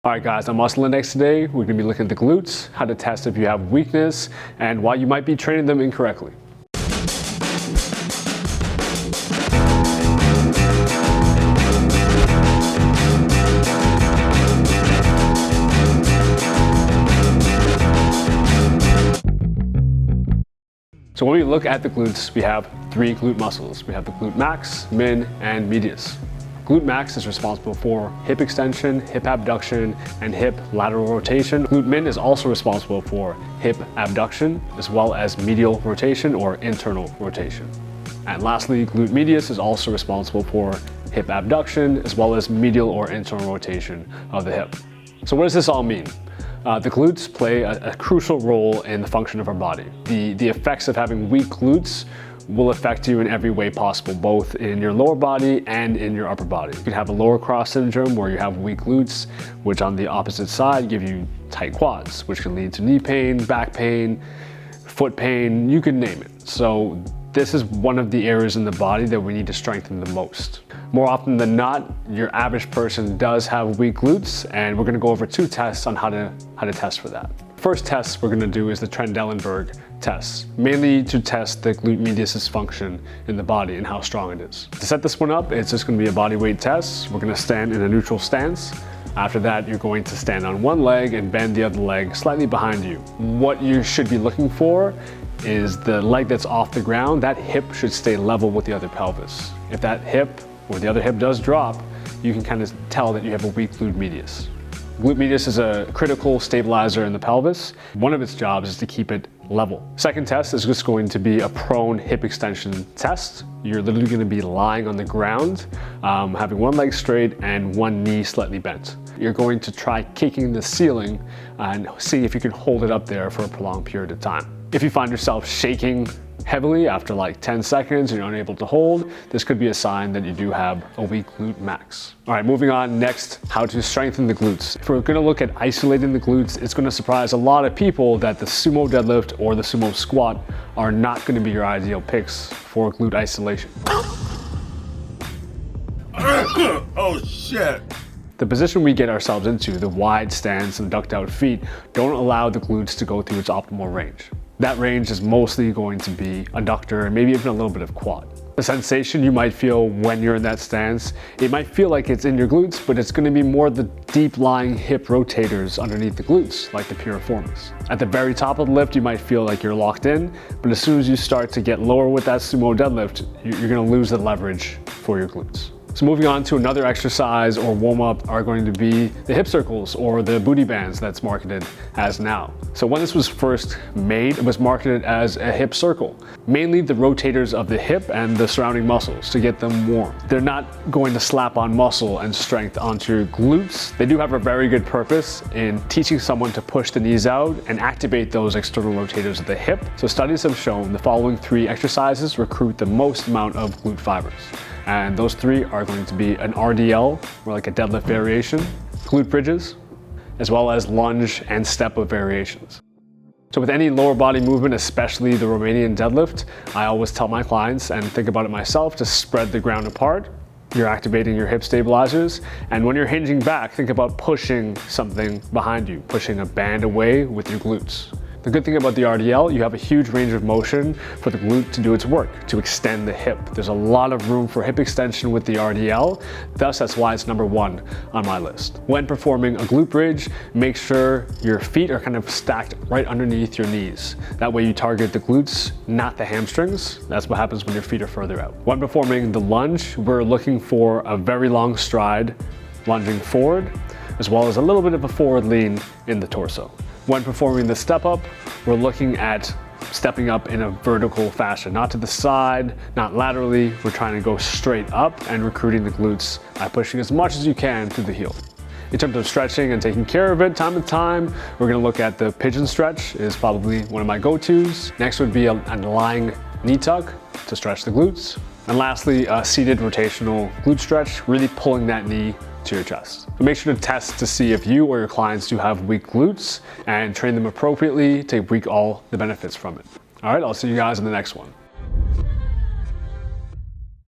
Alright guys, on Muscle Index today, we're going to be looking at the glutes, how to test if you have weakness, and why you might be training them incorrectly. So when we look at the glutes, we have three glute muscles. We have the glute max, min, and medius. Glute max is responsible for hip extension, hip abduction, and hip lateral rotation. Glute min is also responsible for hip abduction, as well as medial rotation or internal rotation. And lastly, glute medius is also responsible for hip abduction, as well as medial or internal rotation of the hip. So what does this all mean? The glutes play a crucial role in the function of our body. The effects of having weak glutes will affect you in every way possible, both in your lower body and in your upper body. You can have a lower cross syndrome where you have weak glutes, which on the opposite side give you tight quads, which can lead to knee pain, back pain, foot pain, you can name it. So this is one of the areas in the body that we need to strengthen the most. More often than not, your average person does have weak glutes, and we're gonna go over two tests on how to test for that. First test we're gonna do is the Trendelenburg test, mainly to test the glute medius function in the body and how strong it is. To set this one up, it's just gonna be a body weight test. We're gonna stand in a neutral stance. After that, you're going to stand on one leg and bend the other leg slightly behind you. What you should be looking for is the leg that's off the ground. That hip should stay level with the other pelvis. If that hip or the other hip does drop, you can kind of tell that you have a weak glute medius. Glute medius is a critical stabilizer in the pelvis. One of its jobs is to keep it level. Second test is just going to be a prone hip extension test. You're literally going to be lying on the ground, having one leg straight and one knee slightly bent. You're going to try kicking the ceiling and see if you can hold it up there for a prolonged period of time. If you find yourself shaking heavily after like 10 seconds and you're unable to hold, this could be a sign that you do have a weak glute max. All right, moving on, next, how to strengthen the glutes. If we're gonna look at isolating the glutes, it's gonna surprise a lot of people that the sumo deadlift or the sumo squat are not gonna be your ideal picks for glute isolation. Oh shit. The position we get ourselves into, the wide stance and ducked out feet, don't allow the glutes to go through its optimal range. That range is mostly going to be adductor and maybe even a little bit of quad. The sensation you might feel when you're in that stance, it might feel like it's in your glutes, but it's going to be more the deep lying hip rotators underneath the glutes, like the piriformis. At the very top of the lift, you might feel like you're locked in, but as soon as you start to get lower with that sumo deadlift, you're going to lose the leverage for your glutes. So moving on to another exercise or warm-up are going to be the hip circles or the booty bands that's marketed as now. So when this was first made, it was marketed as a hip circle, mainly the rotators of the hip and the surrounding muscles to get them warm. They're not going to slap on muscle and strength onto your glutes. They do have a very good purpose in teaching someone to push the knees out and activate those external rotators of the hip. So studies have shown the following three exercises recruit the most amount of glute fibers. And those three are going to be an RDL, or like a deadlift variation, glute bridges, as well as lunge and step-up variations. So with any lower body movement, especially the Romanian deadlift, I always tell my clients, and think about it myself, to spread the ground apart. You're activating your hip stabilizers, and when you're hinging back, think about pushing something behind you, pushing a band away with your glutes. The good thing about the RDL, you have a huge range of motion for the glute to do its work, to extend the hip. There's a lot of room for hip extension with the RDL, thus that's why it's number one on my list. When performing a glute bridge, make sure your feet are kind of stacked right underneath your knees. That way you target the glutes, not the hamstrings. That's what happens when your feet are further out. When performing the lunge, we're looking for a very long stride, lunging forward, as well as a little bit of a forward lean in the torso. When performing the step up, we're looking at stepping up in a vertical fashion, not to the side, not laterally. We're trying to go straight up and recruiting the glutes by pushing as much as you can through the heel. In terms of stretching and taking care of it time to time, we're gonna look at the pigeon stretch, is probably one of my go-tos. Next would be a lying knee tuck to stretch the glutes. And lastly, a seated rotational glute stretch, really pulling that knee to your chest. So make sure to test to see if you or your clients do have weak glutes and train them appropriately to reap all the benefits from it. All right, I'll see you guys in the next one.